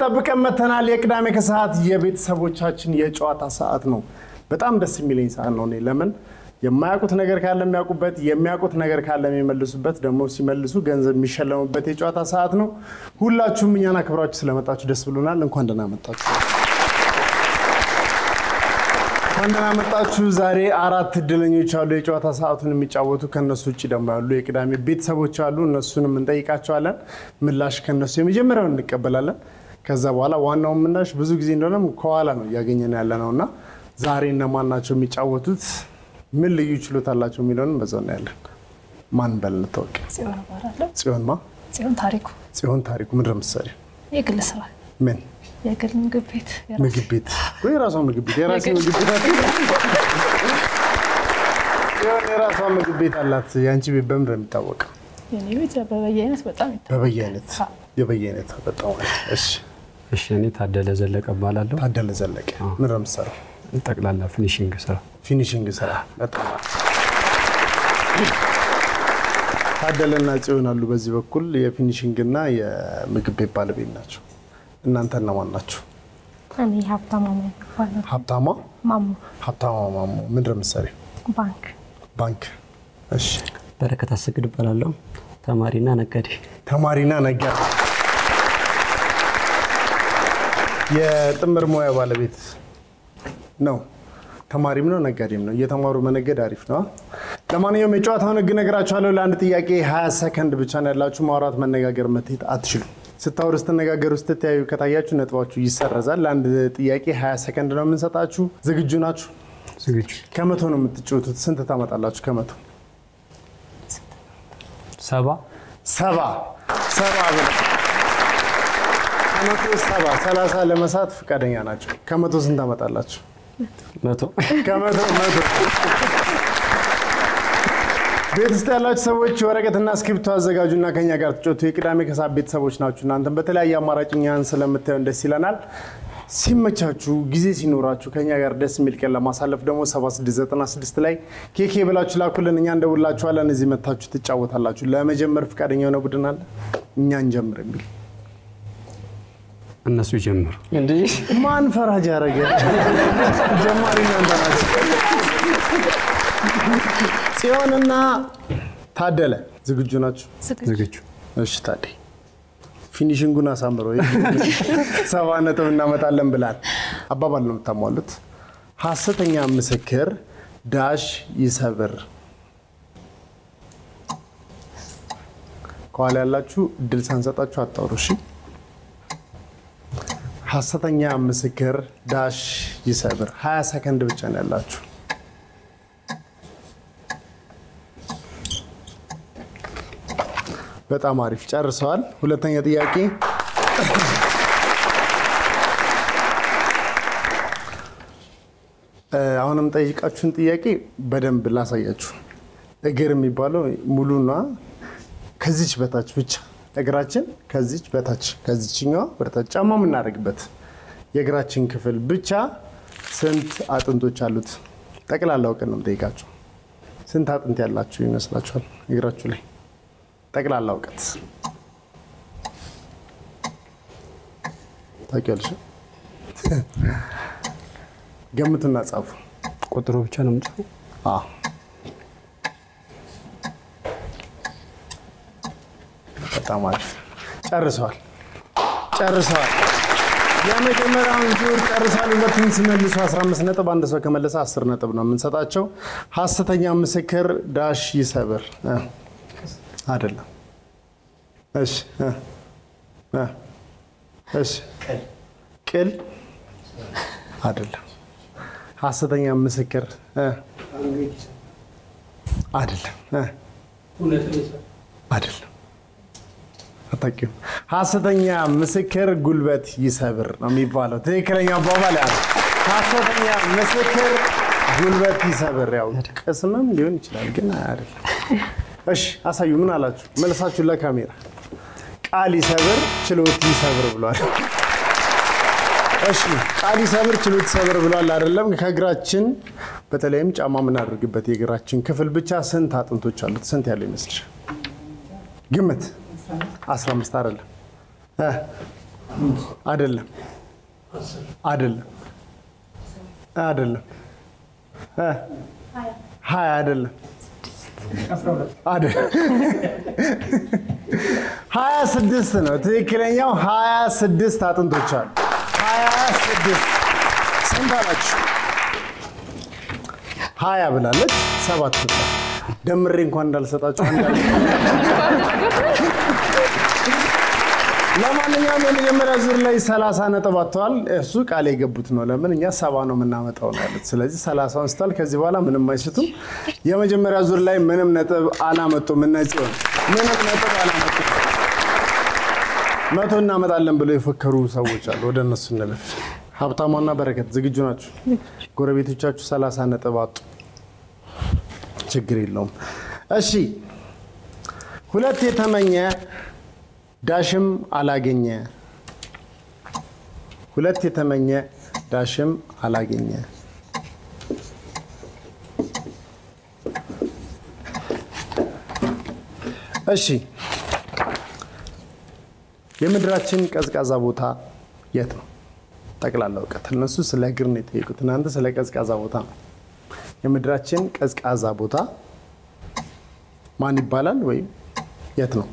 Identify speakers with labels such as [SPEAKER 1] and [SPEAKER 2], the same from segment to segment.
[SPEAKER 1] ጠብቀን መተናል የቅዳሜ ከሰዓት የቤተሰቦቻችን የጨዋታ ሰዓት ነው በጣም ደስ የሚለኝ ሰዓት ነው ለምን የማያውቁት ነገር ካለ የሚያውቁበት የሚያውቁት ነገር ካለ የሚመልሱበት ደግሞ ሲመልሱ ገንዘብ የሚሸለሙበት የጨዋታ ሰዓት ነው ሁላችሁም እኛና ክብራችሁ ስለመጣችሁ ደስ ብሎናል እንኳን ደህና መጣችሁ ወንደና መጣችሁ ዛሬ አራት እድለኞች አሉ የጨዋታ ሰዓቱን የሚጫወቱ ከነሱ እጪ ደግሞ ያሉ የቅዳሜ ቤተሰቦች አሉ እነሱንም እንጠይቃቸዋለን ምላሽ ከነሱ የመጀመሪያውን እንቀበላለን ከዛ በኋላ ዋናው ምላሽ ብዙ ጊዜ እንደሆነም ከኋላ ነው ያገኘን ያለነውና ዛሬ እነማን ናቸው የሚጫወቱት ምን ልዩ ችሎታ አላቸው የሚለውን በዛው ነው ያለን ማን በልንተወቅ
[SPEAKER 2] ጽዮን አባራለሁ
[SPEAKER 1] ጽዮን ታሪኩ ምን ረምሰሪ
[SPEAKER 2] የግል ስራ
[SPEAKER 1] ምን
[SPEAKER 2] የግል ምግብ ቤት
[SPEAKER 1] ወይ ራሷ ምግብ ቤት የራሷ ምግብ ቤት አላት ያንቺ ቤት በምን እንደምታወቀው
[SPEAKER 2] የኔ ቤት በበየአይነት በጣም
[SPEAKER 1] የበየአይነት በጣም
[SPEAKER 3] እሺ እኔ ታደለ ዘለቀ ባላለሁ
[SPEAKER 1] ታደለ ዘለቀ ምን ረምሰራ
[SPEAKER 3] ጠቅላላ ፊኒሺንግ ስራ
[SPEAKER 1] በጣም ታደለና ጽዮን አሉ በዚህ በኩል የፊኒሺንግ እና የምግብ ቤት ባለቤት ናቸው እናንተ እናማን ናችሁ
[SPEAKER 2] እኔ ሀብታማ
[SPEAKER 1] ማሙ ምን ረምሰሪ ባንክ እሺ
[SPEAKER 3] በረከት አሰግድ ባላለሁ ተማሪና ነጋዴ
[SPEAKER 1] የጥምር ሙያ ባለቤት ነው ተማሪም ነው ነጋዴም ነው እየተማሩ መነገድ አሪፍ ነው ለማንኛውም የጨዋታውን ህግ ነገራችኋለሁ ለአንድ ጥያቄ 20 ሰከንድ ብቻ ነው ያላችሁ ማውራት መነጋገር መተት አትችሉ ስታወሩ ስትነጋገሩ ስትተያዩ ከታያችሁ ነጥባችሁ ይሰረዛል ለአንድ ጥያቄ 20 ሰከንድ ነው የምንሰጣችሁ ዝግጁ ናችሁ ከመቶ ነው የምትጫወቱት ስንት ታመጣላችሁ ከመቶ
[SPEAKER 3] 7
[SPEAKER 1] ከመቶ 30 ለመሳት ፍቃደኛ ናቸው ከመቶ ስንት ታመጣላችሁ
[SPEAKER 3] 100
[SPEAKER 1] ከመቶ ቤት ውስጥ ያላችሁ ሰዎች ወረቀትና እስክሪብቶ አዘጋጁና ከኛ ጋር ተጫወቱ የቅዳሜ ከሰዓት ቤተሰቦች ናችሁ እናንተም በተለያየ አማራጭኛን ስለምታዩ ደስ ይለናል ሲመቻችሁ ጊዜ ሲኖራችሁ ከኛ ጋር ደስ የሚል ቀን ለማሳለፍ ደግሞ 7696 ላይ ኬኬ ብላችሁ ላኩልን እኛ እንደውላችኋለን እዚህ መታችሁ ትጫወታላችሁ ለመጀመር ፍቃደኛ ነው ቡድን አለ እኛ እንጀምር እንዴ
[SPEAKER 3] እነሱ ጀምሩ
[SPEAKER 1] እንዴ ማን ፈራጅ ያረገ ጀማሪና እንደናችሁ ጽዮንና ታደለ ዝግጁ ናችሁ
[SPEAKER 3] ዝግጁ
[SPEAKER 1] እሺ ታዲ ፊኒሺንጉን አሳምሮ 7 ነጥብ እናመጣለን ብላል አባባል ነው ተሟሉት ሐሰተኛ ምስክር ዳሽ ይሰብር ቋላ ያላችሁ ድል ሳንሰጣችሁ አጣውሩ እሺ ሐሰተኛ ምስክር ዳሽ ይሰብር 20 ሰከንድ ብቻ ነው ያላችሁ በጣም አሪፍ ጨርሰዋል ሁለተኛ ጥያቄ አሁንም ጠይቃችሁን ጥያቄ በደንብ ላሳያችሁ እግር የሚባለው ሙሉና ከዚች በታች ብቻ እግራችን ከዚች በታች ከዚችኛው ወደታች ጫማ ምናደርግበት የእግራችን ክፍል ብቻ ስንት አጥንቶች አሉት ጠቅላላው ቀን ነው ጠይቃችሁ ስንት አጥንት ያላችሁ ይመስላችኋል እግራችሁ ላይ ጠቅላላ ወቀት ታውቂያለሽ ገምቱና ጻፉ
[SPEAKER 3] ቁጥሩ ብቻ ነው የምጽፈው
[SPEAKER 1] በጣም አሪፍ ጨርሰዋል የመጀመሪያውን ዙር ጨርሰዋል ሁለቱም ሲመልሱ 15 ነጥብ አንድ ሰው ከመለሰ 10 ነጥብ ነው የምንሰጣቸው ሐሰተኛ ምስክር ዳሽ ይሰብር አይደለም እሺ ቅል አይደለም ሐሰተኛ ምስክር አይደለም አታውቂው ሐሰተኛ ምስክር ጉልበት ይሰብር ነው የሚባለው ትክክለኛ አባባል ያለ ሐሰተኛ ምስክር ጉልበት ይሰብር ያው ቅስምም ሊሆን ይችላል ግን አይደለም እሺ አሳዩ ምን አላችሁ መልሳችሁ ለካሜራ ቃል ይሰብር ችሎት ይሰብር ብሏል እሺ ቃል ይሰብር ችሎት ይሰብር ብሏል አይደለም ከእግራችን በተለይም ጫማ ምን አድርግበት የእግራችን ክፍል ብቻ ስንት አጥንቶች አሉት ስንት ያለው ይመስልሽ ግምት 15 አይደለም አይደለም አይደለም አይደለም 20 አይደለም 26 ነው ትክክለኛው 26 አጥንቶች አሉ 26 ስንት አላችሁ 20 ብላለች 7 ደምሬ እንኳን እንዳልሰጣችሁ ለማንኛውም የመጀመሪያ ዙር ላይ 30 ነጥብ አጥተዋል እሱ ቃል የገቡት ነው ለምን እኛ 70 ነው የምናመጣው ነው ያሉት ስለዚህ 30 አንስቷል ከዚህ በኋላ ምንም አይስቱም የመጀመሪያ ዙር ላይ ምንም ነጥብ አላመጡም እነዚህ ምንም ነጥብ አላመጡም መቶ እናመጣለን ብለው የፈከሩ ሰዎች አሉ ወደ እነሱ እንለፍ ሀብታሙና በረከት ዝግጁ ናችሁ ጎረቤቶቻችሁ 30 ነጥብ አጡ ችግር የለውም እሺ ሁለት የተመኘ ዳሽም አላገኘ ሁለት የተመኘ ዳሽም አላገኘ እሺ የምድራችን ቀዝቃዛ ቦታ የት ነው ጠቅላላ ወቀት እነሱ ስለ ግር ነው የጠየቁት እናንተ ስለ ቀዝቃዛ ቦታ ነው የምድራችን ቀዝቃዛ ቦታ ማን ይባላል ወይ የት ነው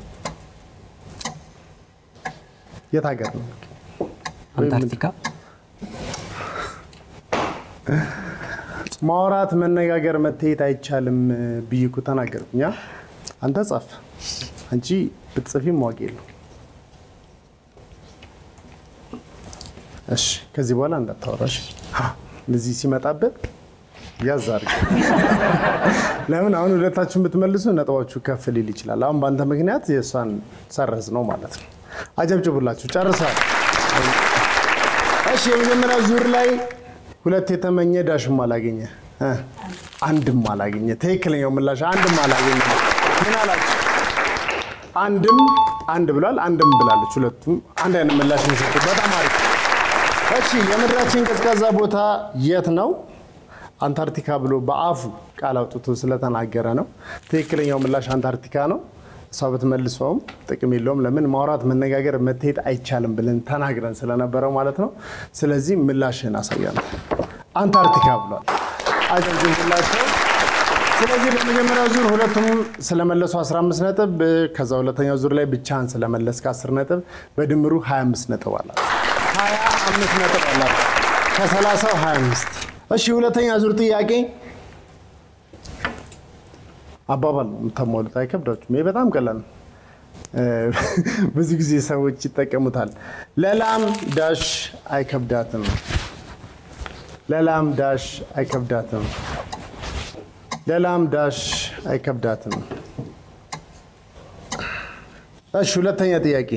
[SPEAKER 1] የት ሀገር ነው
[SPEAKER 3] አንታርክቲካ
[SPEAKER 1] ማውራት መነጋገር መተየት አይቻልም ብይኩ ተናገርኩኛ አንተ ጻፍ አንቺ ብትጽፊም ዋጋ የለው እሺ ከዚህ በኋላ እንዳታወራሽ ለዚህ ሲመጣበት ያዛርግ ለምን አሁን ሁለታችሁም ብትመልሱ ነጥባቹ ከፍ ሊል ይችላል አሁን ባንተ ምክንያት የሷን ሰረዝ ነው ማለት ነው አጀብጭቡላችሁ ጨርሰዋል እሺ የመጀመሪያ ዙር ላይ ሁለት የተመኘ ዳሽም አላገኘ አንድም አላገኘ ትክክለኛው ምላሽ አንድም አላገኘ ምን አላችሁ አንድም አንድ ብሏል አንድም ብላለች ሁለቱም አንድ አይነት ምላሽ ነው በጣም አሪፍ እሺ የምድራችን ቀዝቃዛ ቦታ የት ነው አንታርክቲካ ብሎ በአፉ ቃል አውጥቶ ስለተናገረ ነው ትክክለኛው ምላሽ አንታርክቲካ ነው ሰውበት መልሶም ጥቅም የለውም ለምን ማውራት መነጋገር መተየት አይቻልም ብለን ተናግረን ስለነበረው ማለት ነው ስለዚህ ምላሽን አሳያለሁ አንታርክቲካ ብሏል አጀብጭቡላችሁ ስለዚህ በመጀመሪያው ዙር ሁለቱም ስለመለሱ 15 ነጥብ ከዛ ሁለተኛው ዙር ላይ ብቻን ስለመለስ ከ10 ነጥብ በድምሩ 25 ነጥብ አላት 25 ነጥብ አላት ከ30 25 እሺ ሁለተኛ ዙር ጥያቄ አባባል ነው ተሞሉት አይከብዳችሁም ይሄ በጣም ቀላል ነው ብዙ ጊዜ ሰዎች ይጠቀሙታል ለላም ዳሽ አይከብዳትም ለላም ዳሽ አይከብዳትም ለላም ዳሽ አይከብዳትም እሺ ሁለተኛ ጥያቄ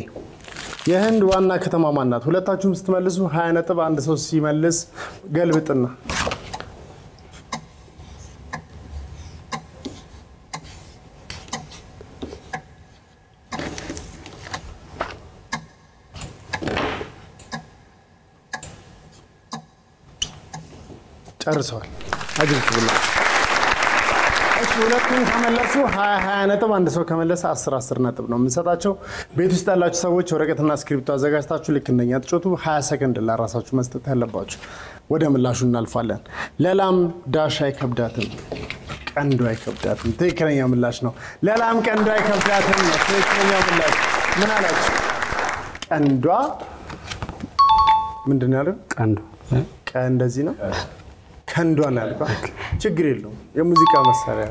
[SPEAKER 1] የህንድ ዋና ከተማ ማን ናት ሁለታችሁም ስትመልሱ 20 ነጥብ አንድ ሰው ሲመልስ ገልብጥና ጨርሰዋል አጅብቱላችሁ እሺ ሁለቱም ከመለሱ 20 ነጥብ አንድ ሰው ከመለሰ 10 ነጥብ ነው የምንሰጣቸው ቤት ውስጥ ያላችሁ ሰዎች ወረቀትና ስክሪፕቶ አዘጋጅታችሁ ልክ እንደኛ ተጮቱ 20 ሰከንድ ለራሳችሁ መስጠት ያለባችሁ ወደ ምላሹ እናልፋለን ለላም ዳሽ አይከብዳትም ቀንዱ አይከብዳትም ትክክለኛ ምላሽ ነው ለላም ቀንዱ አይከብዳትም ትክክለኛ ምላሽ ምን አላችሁ ቀንዷ ምንድን ነው
[SPEAKER 3] ቀንዱ
[SPEAKER 1] እንደዚህ ነው ከንዷን አልባ ችግር የለውም የሙዚቃ መሳሪያ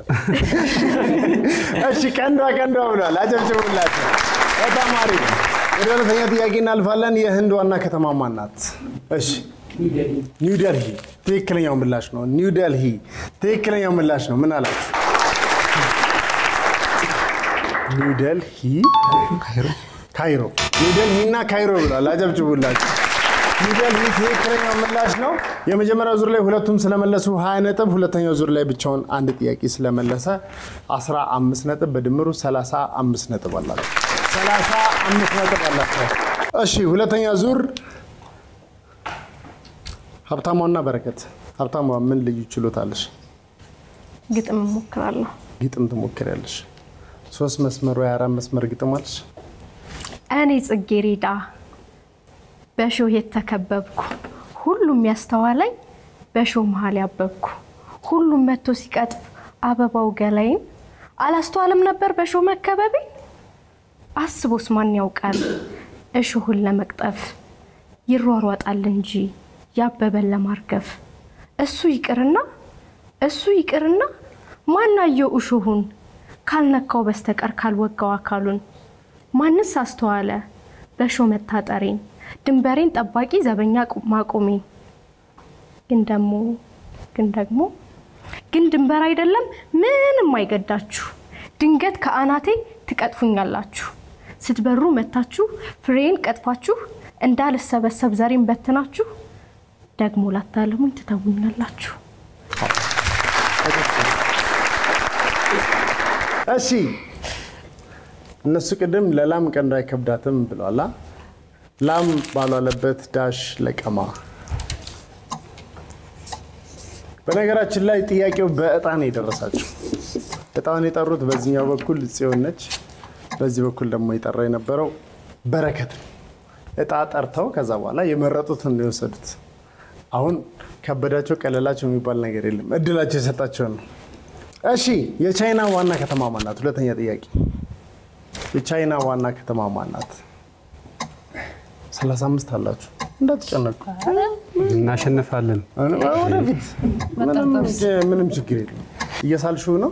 [SPEAKER 1] እሺ ቀንዷ ብሏል አጀብጭቡላችሁ በጣም አሪፍ ወደ ሁለተኛ ጥያቄ እናልፋለን የህንድ ዋና ከተማ ማን ናት እሺ ኒው ዴልሂ ትክክለኛው ምላሽ ነው ኒው ዴልሂ ትክክለኛው ምላሽ ነው ምን አላችሁ ኒው ዴልሂ ካይሮ ኒው ዴልሂና ካይሮ ብሏል አጀብጭቡላችሁ ኒው ዴልሂ ትክክለኛው ምላሽ ነው የመጀመሪያው ዙር ላይ ሁለቱም ስለመለሱ 20 ነጥብ ሁለተኛው ዙር ላይ ብቻውን አንድ ጥያቄ ስለመለሰ 15 ነጥብ በድምሩ 35 ነጥብ አላቸው 35 ነጥብ አላቸው እሺ ሁለተኛ ዙር ሀብታሙና በረከት ሀብታሙ ምን ልዩ ችሎታለሽ
[SPEAKER 2] ግጥም ሞክራለሁ
[SPEAKER 1] ግጥም ትሞክሪያለሽ 3 መስመር ወይ 4 መስመር ግጥም አለሽ
[SPEAKER 2] እኔ ጽጌሬዳ በሾህ የተከበብኩ ሁሉም ያስተዋለኝ በሾህ መሃል ያበብኩ ሁሉም መጥቶ ሲቀጥፍ አበባው ገላይን አላስተዋለም ነበር በሾህ መከበቤ አስቦስ ማን ያውቃል እሾህን ለመቅጠፍ ይሯሯጣል እንጂ ያበበን ለማርገፍ እሱ ይቅርና ማናየው እሾሁን ካልነካው በስተቀር ካልወጋው አካሉን ማንስ አስተዋለ በሾህ መታጠሬን ድንበሬን ጠባቂ ዘበኛ ማቆሜን ግን ድንበር አይደለም ምንም አይገዳችሁ ድንገት ከአናቴ ትቀጥፉኛላችሁ ስትበሩ መታችሁ ፍሬን ቀጥፋችሁ እንዳልሰበሰብ ዘሬን በትናችሁ ደግሞ ላታለሙኝ ትተውኛላችሁ
[SPEAKER 1] እሺ እነሱ ቅድም ለላም ቀንዳ አይከብዳትም ብለዋላ ላም ባሏለበት ዳሽ ለቀማ በነገራችን ላይ ጥያቄው በእጣን የደረሳችሁ እጣን የጠሩት በዚህኛው በኩል ጽዮን ነች በዚህ በኩል ደግሞ የጠራ የነበረው በረከት እጣ ጠርተው ከዛ በኋላ የመረጡትን ነው የወሰዱት አሁን ከበዳቸው ቀለላቸው የሚባል ነገር የለም እድላቸው የሰጣቸው ነው እሺ የቻይና ዋና ከተማ ማናት ሁለተኛ ጥያቄ የቻይና ዋና ከተማ ማናት 35 አላችሁ እንዳትጨነቁ
[SPEAKER 3] እናሸንፋለን
[SPEAKER 1] ወደፊት ምንም ችግር የለም እየሳልሽው ነው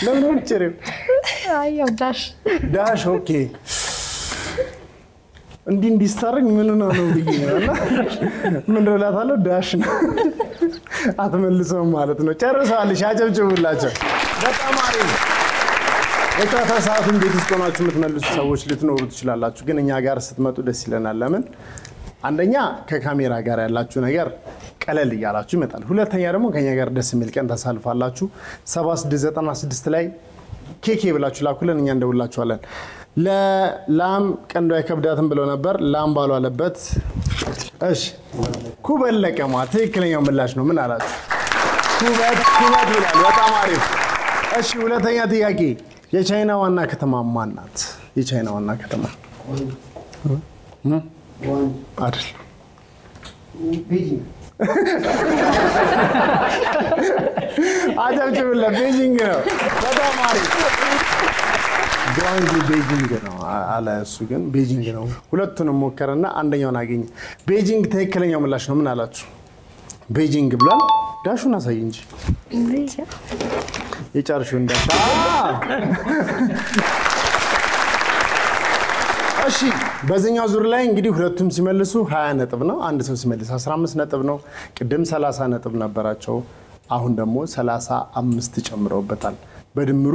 [SPEAKER 1] ለምን ጭሬው
[SPEAKER 2] አየው
[SPEAKER 1] ዳሽ ኦኬ እንዲስታረግ ምን ነው ብዬና ምን ረላታለው ዳሽ ነው አትመልሰው ማለት ነው ጨርሳለሽ አጨብጭቡላቸው በጣም አሪፍ የጨዋታ ሰዓቱን ቤት ውስጥ ሆናችሁ የምትመልሱ ሰዎች ልትኖሩ ትችላላችሁ ግን እኛ ጋር ስትመጡ ደስ ይለናል ለምን አንደኛ ከካሜራ ጋር ያላችሁ ነገር ቀለል ይያላችሁ ይመጣል ሁለተኛ ደግሞ ከኛ ጋር ደስ የሚል ቀን ተሳልፋላችሁ 7696 ላይ ኬኬ ብላችሁ ላኩልን እኛ እንደውላችኋለን ለላም ቀንዶ አይከብዳትም ብለው ነበር ላም ባሉ አለበት እሺ ኩበት ለቀማ ትክክለኛው ምላሽ ነው ምን አላችሁ ኩበት ይላል በጣም አሪፍ እሺ ሁለተኛ ጥያቄ የቻይና ዋና ከተማ ማን ናት የቻይና ዋና ከተማ አይደል ቤጂንግ አጀብጭብላ ቤጂንግ ነው በጣም አሪፍ ጓንጂ ቤጂንግ ነው አለ እሱ ግን ቤጂንግ ነው ሁለቱንም ሞከረና አንደኛውን አገኘ ቤጂንግ ትክክለኛው ምላሽ ነው ምን አላችሁ ቤጂንግ ብሏል ዳሹን አሳይ እንጂ የጫርሹ እንዳታ እሺ በዚህኛው ዙር ላይ እንግዲህ ሁለቱም ሲመልሱ 20 ነጥብ ነው አንድ ሰው ሲመልስ 15 ነጥብ ነው ቅድም 30 ነጥብ ነበራቸው አሁን ደግሞ 35 ጨምረውበታል በድምሩ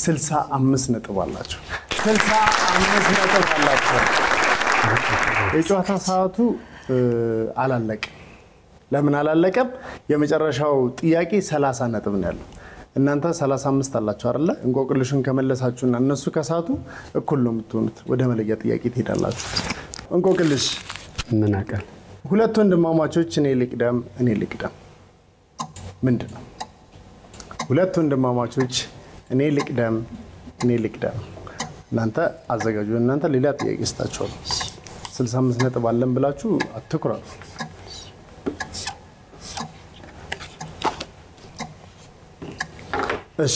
[SPEAKER 1] 65 ነጥብ አላቸው 65 ነጥብ አላቸው የጨዋታ ሰዓቱ አላለቀም ለምን አላለቀም የመጨረሻው ጥያቄ 30 ነጥብ ነው ያለው እናንተ 35 አላችሁ አይደል እንቆቅልሽን ከመለሳችሁና እነሱ ከሳቱ እኩል ነው የምትሆኑት ወደ መለያ ጥያቄ ትሄዳላችሁ እንቆቅልሽ
[SPEAKER 3] ምን አቀል
[SPEAKER 1] ሁለት ወንድማማቾች እኔ ልቅደም ምንድነው ሁለት ወንድማማቾች እኔ ልቅደም እናንተ አዘጋጁ እናንተ ሌላ ጥያቄ ስታችሁ 65 ነጥብ አለን ብላችሁ አትኩራሩ እሺ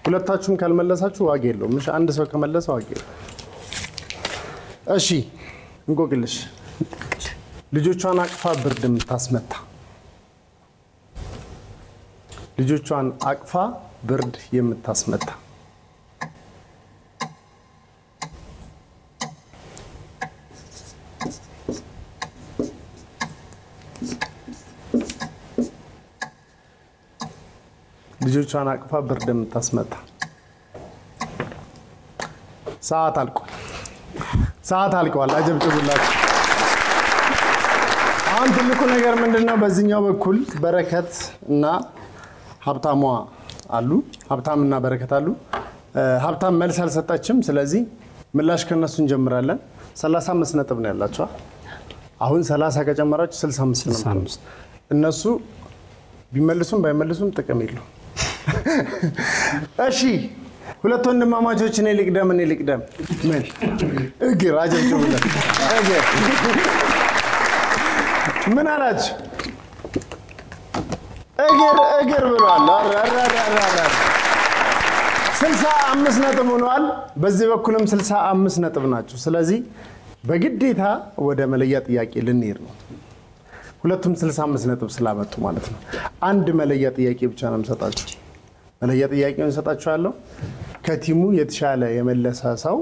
[SPEAKER 1] ሁለታችሁም ካልመለሳችሁ ዋጋ የለውም እሺ አንድ ሰው ከመለሰ ዋጋ የለውም እሺ እንቆቅልሽ ልጆቿን አቅፋ ብርድ የምታስመታ ልጆቿን አቅፋ ብርድ የምታስመታ ልጆቿን አቅፋ ብርድ የምታስመታ ሰዓት አልቋል አጀብጭቡላችሁ አሁን ትልቁ ነገር ምንድነው በዚህኛው በኩል በረከት እና ሀብታሟ አሉ ሀብታምና በረከት አሉ ሀብታም መልስ አልሰጣችም ስለዚህ ምላሽ ከነሱ እንጀምራለን 35 ነጥብ ነው ያላችሁ አሁን 30 ከጨመራችሁ 65 ነው እነሱ ቢመልሱም ባይመልሱም ጥቅም የለው እሺ ሁለት ወንድማማቾች እኔ ልቅደም ምን እግር አጀብጭ ብለ ምን አላችሁ እግር ብሏል 65 ነጥብ ሆኗል በዚህ በኩልም 65 ነጥብ ናቸው ስለዚህ በግዴታ ወደ መለያ ጥያቄ ልንሄድ ነው ሁለቱም 65 ነጥብ ስላመጡ ማለት ነው አንድ መለያ ጥያቄ ብቻ ነው የምሰጣችሁ መለያ ጥያቄውን ሰጣችኋለሁ ከቲሙ የተሻለ የመለሰ ሰው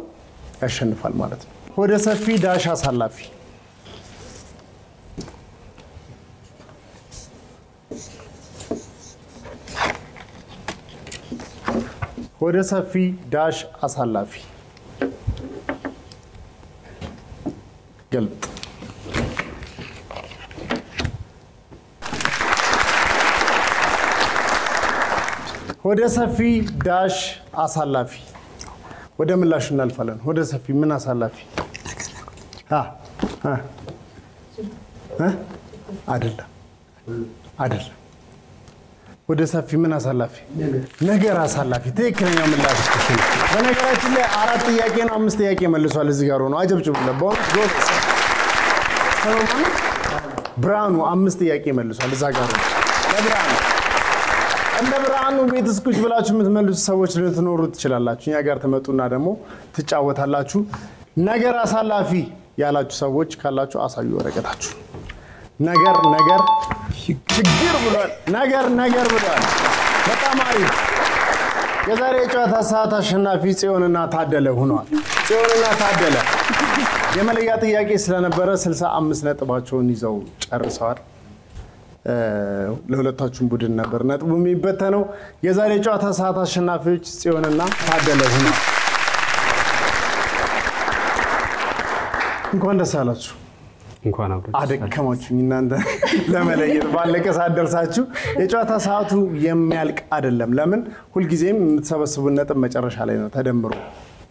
[SPEAKER 1] ያሸንፋል ማለት ነው ወደ ሰፊ ዳሽ አሳላፊ ወደ ሰፊ ዳሽ አሳላፊ ገልጥ ወደ ሰፊ ዳሽ አሳላፊ ወደ ምላሽ እናልፋለን ወደ ሰፊ ምን አሳላፊ አይደለም ወደ ሰፊ ምን አሳላፊ ነገር አሳላፊ ትክክለኛ ምላሽ ነው በነገራችን ላይ 4 ጥያቄ ነው 5 ጥያቄ መልሷል እዚህ ጋር ሆኖ አጀብጭቡለት በእውነት ጎል ብራኑ 5 ጥያቄ መልሷል እዛ ጋር ሆኖ ለብራኑ እንደ ብራኑ ቤትስ ቁጭ ብላችሁ የምትመልሱ ሰዎች ልትኖሩ ትችላላችሁ እኛ ጋር ተመጡና ደግሞ ትጫወታላችሁ ነገር አሳላፊ ያላችሁ ሰዎች ካላችሁ አሳዩ ወረቀታችሁ ነገር ችግር ብሏል ነገር ብሏል በጣም አሪፍ የዛሬ ጨዋታ ሰዓት አሸናፊ ጽዮንና ታደለ ሆኗል ጽዮንና ታደለ የመለያ ጥያቄ ስለነበረ 65 ነጥባቸውን ይዘው ጨርሰዋል ለሁለታችሁም ቡድን ነበር ነጥቡ የሚበተነው የዛሬ ጨዋታ ሰዓት አሸናፊዎች ጽዮንና ታደለ ሆኗል እንኳን ደስ አላችሁ
[SPEAKER 3] እንኳን አብረን
[SPEAKER 1] አደከማችሁ እናንተ ለመለየት ባለቀ ሰዓት ደርሳችሁ የጨዋታ ሰዓቱ የሚያልቅ አይደለም ለምን ሁሉ ጊዜም የምትሰበስቡት ነጥብ መጨረሻ ላይ ነው ተደምሮ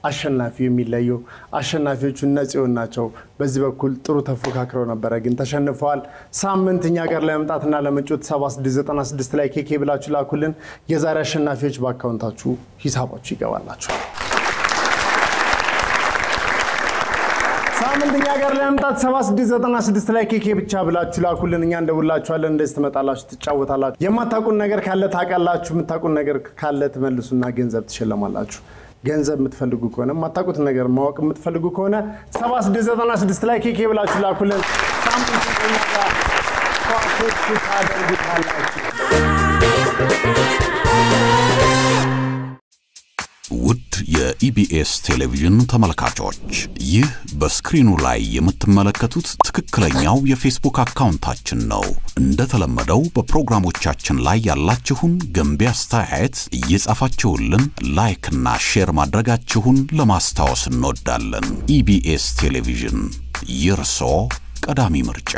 [SPEAKER 1] አሸናፊ የሚለየው አሸናፊዎቹ ጽዮን ናቸው በዚህ በኩል ጥሩ ተፎካክረው ነበር ግን ተሸንፈዋል ሳምንትኛ ጋር ለመምጣትና ለመጫወት 7696 ላይ ኬኬ ብላችሁ ላኩልን የዛሬ አሸናፊዎች በአካውንታችሁ ሂሳባችሁ ይገባላችሁ ሳምንትኛ ጋር ለመምጣት 7696 ላይ ኬኬ ብቻ ብላችሁ ላኩልን እኛ እንደውላችኋለን እንደዚህ ተመጣላችሁ ትጫወታላችሁ የማታውቁን ነገር ካለ ታቃላችሁ የምታውቁን ነገር ካለ ተመልሱና ገንዘብ ትሸለማላችሁ ገንዘብ የምትፈልጉ ከሆነ ማታውቁት ነገር ማወቅ የምትፈልጉ ከሆነ 7696 ላይ ኬኬ ብላችሁ ላኩልን ሳምንትኛ ጋር ታደርጉታላችሁ
[SPEAKER 4] ውድ የኢቢኤስ ቴሌቪዥን ተመልካቾች ይህ በስክሪኑ ላይ የምትመለከቱት ትክክለኛው የፌስቡክ አካውንታችን ነው እንደተለመደው በፕሮግራሞቻችን ላይ ያላችሁን ገንቢ አስተያየት እየጻፋችሁልን ላይክ እና ሼር ማድረጋችሁን ለማስታወስ እንወዳለን ኢቢኤስ ቴሌቪዥን የርሶ ቀዳሚ ምርጫ